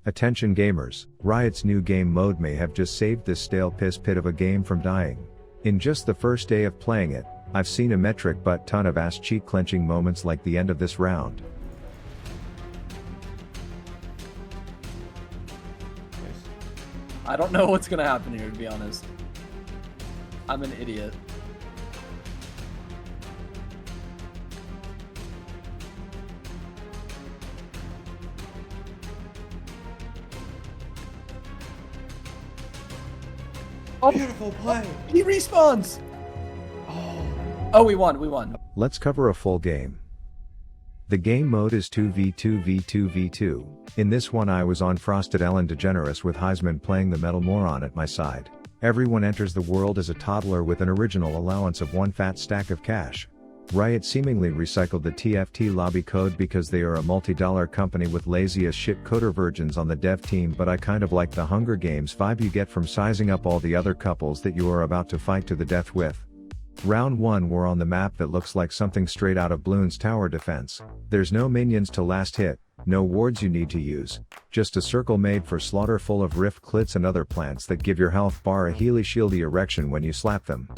Attention gamers, Riot's new game mode may have just saved this stale piss pit of a game from dying. In just the first day of playing it, I've seen a metric but ton of ass cheek clenching moments like the end of this round. I don't know what's gonna happen here, to be honest. I'm an idiot. Oh, beautiful play. He respawns. Oh, we won. Let's cover a full game. The game mode is 2v2v2v2. In this one I was on Frosted Ellen DeGeneres with Heisman playing the Metal Moron at my side. Everyone enters the world as a toddler with an original allowance of one fat stack of cash. Riot seemingly recycled the TFT lobby code because they are a multi-dollar company with lazy as shit coder virgins on the dev team, but I kind of like the Hunger Games vibe you get from sizing up all the other couples that you are about to fight to the death with. Round 1 we're on the map that looks like something straight out of Bloons Tower Defense. There's no minions to last hit, no wards you need to use, just a circle made for slaughter full of rift clits and other plants that give your health bar a healy shieldy erection when you slap them.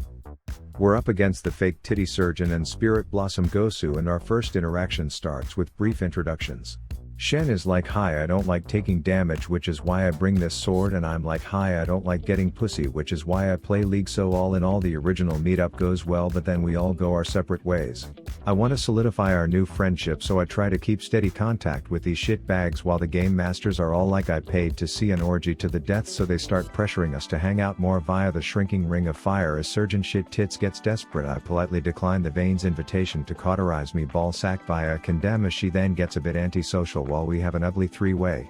We're up against the fake titty surgeon and spirit blossom Gosu, and our first interaction starts with brief introductions. Shen is like, hi, I don't like taking damage, which is why I bring this sword, and I'm like, hi, I don't like getting pussy, which is why I play League. So all in all the original meetup goes well, but then we all go our separate ways. I want to solidify our new friendship, so I try to keep steady contact with these shitbags while the game masters are all like, I paid to see an orgy to the death, so they start pressuring us to hang out more via the shrinking ring of fire. As surgeon shit tits gets desperate, I politely decline the Vane's invitation to cauterize me ballsack via condemn, as she then gets a bit antisocial while we have an ugly three-way.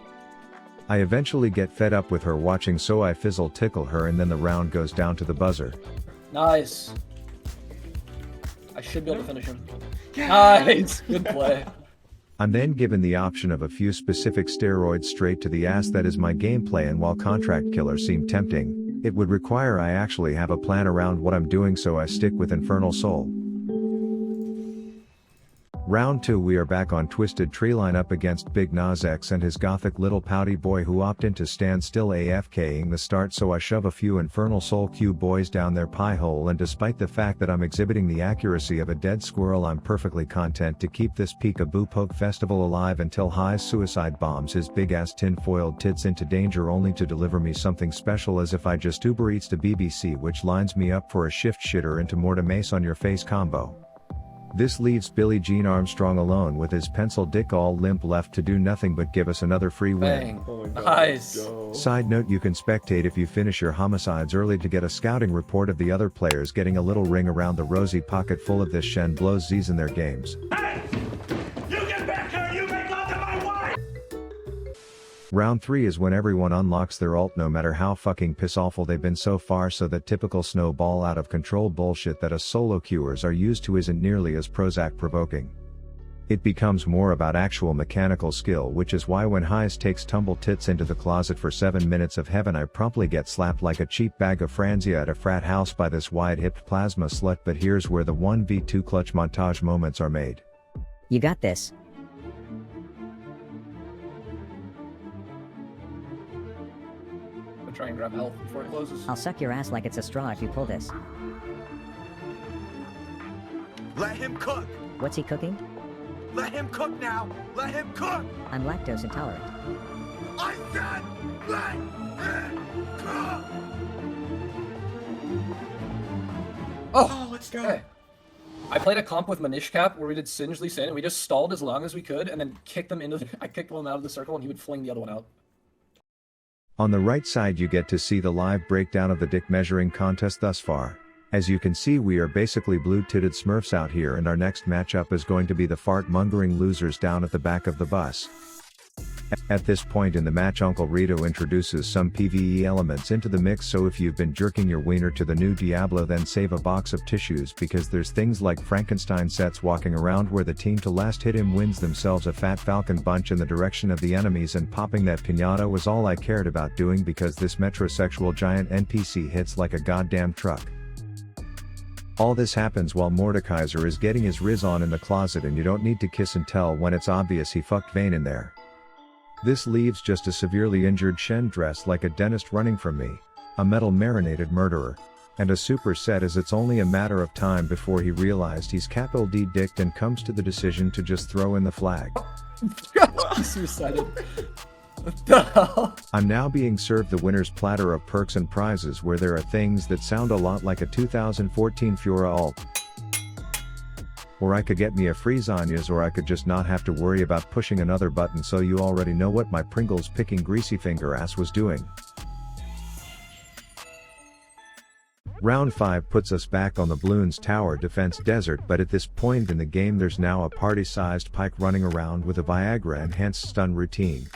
I eventually get fed up with her watching, so I fizzle tickle her, and then the round goes down to the buzzer. Nice. I should be able to finish him. Nice. Good play. I'm then given the option of a few specific steroids straight to the ass. That is my gameplay, and while contract killer seemed tempting, it would require I actually have a plan around what I'm doing, so I stick with Infernal Soul. Round 2 we are back on Twisted Treeline up against Big Nas X and his gothic little pouty boy who opt in to stand still AFKing the start, so I shove a few Infernal Soul Q boys down their pie hole, and despite the fact that I'm exhibiting the accuracy of a dead squirrel, I'm perfectly content to keep this peekaboo poke festival alive until High's suicide bombs his big ass tin-foiled tits into danger, only to deliver me something special as if I just Uber Eats to BBC, which lines me up for a shift shitter into Morta Mace on your face combo. This leaves Billie Jean Armstrong alone with his pencil dick all limp left to do nothing but give us another free win. Bang. Oh nice. Side note, you can spectate if you finish your homicides early to get a scouting report of the other players getting a little ring around the rosy pocket full of this. Shen blows Z's in their games. Hey! You get back here, you make love to my wife! Round 3 is when everyone unlocks their ult, no matter how fucking piss awful they've been so far, so that typical snowball out of control bullshit that us solo queuers are used to isn't nearly as Prozac provoking. It becomes more about actual mechanical skill, which is why when Highs takes tumble tits into the closet for 7 minutes of heaven, I promptly get slapped like a cheap bag of Franzia at a frat house by this wide-hipped plasma slut. But here's where the 1v2 clutch montage moments are made. You got this. Try and grab health before it closes. I'll suck your ass like it's a straw if you pull this. Let him cook! What's he cooking? Let him cook now! Let him cook! I'm lactose intolerant. I said let him cook! Oh, let's go! Okay. I played a comp with Manish Cap where we did Singe Lee Sin, and we just stalled as long as we could and then kicked them into I kicked one out of the circle and he would fling the other one out. On the right side you get to see the live breakdown of the dick measuring contest thus far. As you can see, we are basically blue-titted smurfs out here, and our next matchup is going to be the fart-mongering losers down at the back of the bus. At this point in the match, Uncle Rito introduces some PvE elements into the mix, so if you've been jerking your wiener to the new Diablo, then save a box of tissues, because there's things like Frankenstein sets walking around where the team to last hit him wins themselves a fat falcon bunch in the direction of the enemies, and popping that piñata was all I cared about doing because this metrosexual giant NPC hits like a goddamn truck. All this happens while Mordekaiser is getting his riz on in the closet, and you don't need to kiss and tell when it's obvious he fucked Vayne in there. This leaves just a severely injured Shen dressed like a dentist running from me, a metal marinated murderer, and a super set as it's only a matter of time before he realized he's capital D dicked and comes to the decision to just throw in the flag. He suicided. What the hell? I'm now being served the winner's platter of perks and prizes where there are things that sound a lot like a 2014 Fiora alt. Or I could get me a free Zanya's, or I could just not have to worry about pushing another button, so you already know what my Pringles picking greasy finger ass was doing. Round 5 puts us back on the Bloons Tower defense desert, but at this point in the game there's now a party-sized Pyke running around with a Viagra enhanced stun routine.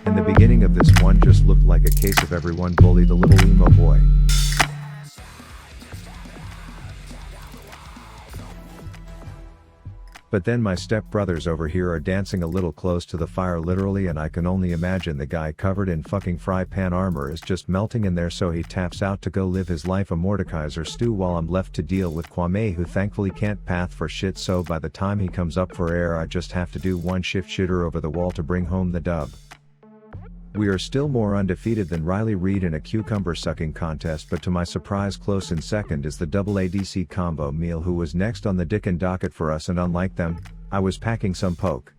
And the beginning of this one just looked like a case of everyone bully the little emo boy. But then my stepbrothers over here are dancing a little close to the fire literally, and I can only imagine the guy covered in fucking fry pan armor is just melting in there, so he taps out to go live his life a Mordekaiser stew while I'm left to deal with Kwame, who thankfully can't path for shit, so by the time he comes up for air I just have to do one shift shitter over the wall to bring home the dub. We are still more undefeated than Riley Reid in a cucumber sucking contest, but to my surprise close in second is the double ADC combo meal, who was next on the Dickin' docket for us, and unlike them, I was packing some poke.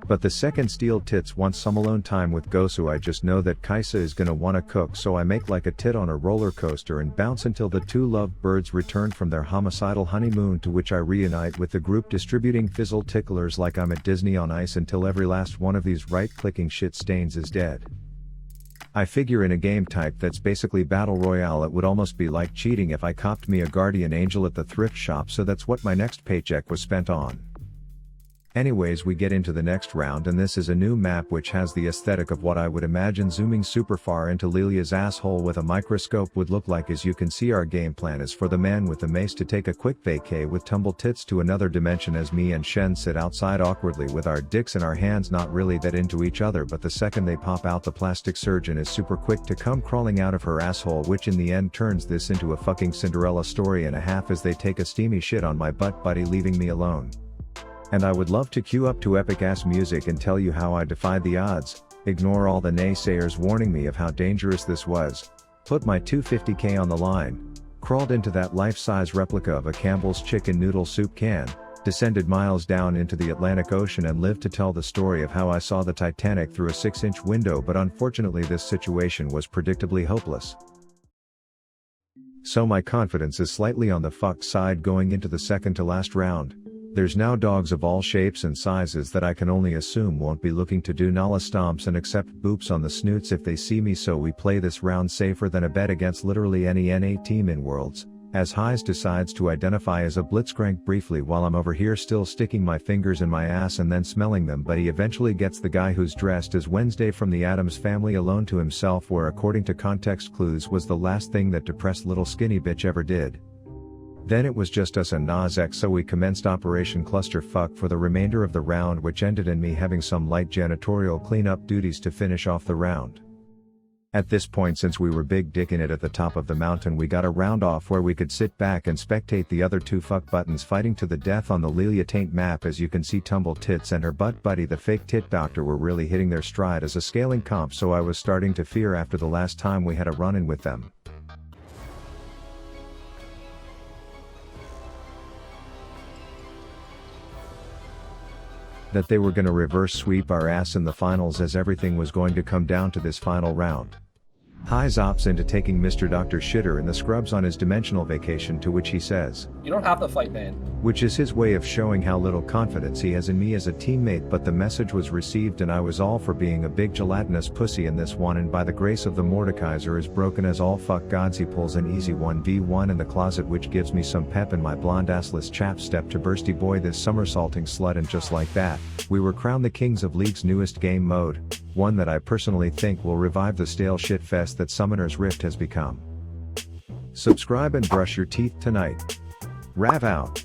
But the second Steel Tits wants some alone time with Gosu. I just know that Kaisa is gonna wanna cook, so I make like a tit on a roller coaster and bounce until the two loved birds return from their homicidal honeymoon, to which I reunite with the group distributing fizzle ticklers like I'm at Disney on Ice until every last one of these right-clicking shit stains is dead. I figure in a game type that's basically Battle Royale it would almost be like cheating if I copped me a Guardian Angel at the thrift shop, so that's what my next paycheck was spent on. Anyways, we get into the next round, and this is a new map which has the aesthetic of what I would imagine zooming super far into Lilia's asshole with a microscope would look like. As you can see, our game plan is for the man with the mace to take a quick vacay with Tumble Tits to another dimension, as me and Shen sit outside awkwardly with our dicks in our hands, not really that into each other, but the second they pop out the plastic surgeon is super quick to come crawling out of her asshole, which in the end turns this into a fucking Cinderella story and a half as they take a steamy shit on my butt buddy, leaving me alone. And I would love to cue up to epic ass music and tell you how I defied the odds, ignore all the naysayers warning me of how dangerous this was, put my 250k on the line, crawled into that life-size replica of a Campbell's chicken noodle soup can, descended miles down into the Atlantic Ocean, and lived to tell the story of how I saw the Titanic through a 6-inch window. But unfortunately this situation was predictably hopeless. So my confidence is slightly on the fucked side going into the second to last round. There's now dogs of all shapes and sizes that I can only assume won't be looking to do Nala stomps and accept boops on the snoots if they see me, so we play this round safer than a bet against literally any N8 team in Worlds, as Heise decides to identify as a blitzcrank briefly while I'm over here still sticking my fingers in my ass and then smelling them, but he eventually gets the guy who's dressed as Wednesday from the Addams Family alone to himself, where according to context clues was the last thing that depressed little skinny bitch ever did. Then it was just us and Nas X, so we commenced Operation Clusterfuck for the remainder of the round, which ended in me having some light janitorial cleanup duties to finish off the round. At this point, since we were big dicking it at the top of the mountain, we got a round off where we could sit back and spectate the other two fuck buttons fighting to the death on the Lilia Taint map. As you can see, Tumble Tits and her butt buddy the fake tit doctor were really hitting their stride as a scaling comp, so I was starting to fear after the last time we had a run-in with them that they were gonna reverse sweep our ass in the finals, as everything was going to come down to this final round. Heise opts into taking Mr. Dr. Shitter in the scrubs on his dimensional vacation, to which he says, "You don't have to fight, man." Which is his way of showing how little confidence he has in me as a teammate, but the message was received and I was all for being a big gelatinous pussy in this one, and by the grace of the Mordekaiser as broken as all fuck gods, he pulls an easy 1v1 in the closet, which gives me some pep in my blonde assless chap step to bursty boy this somersaulting slut, and just like that, we were crowned the kings of League's newest game mode, one that I personally think will revive the stale shit fest that Summoner's Rift has become. Subscribe and brush your teeth tonight. Rav out.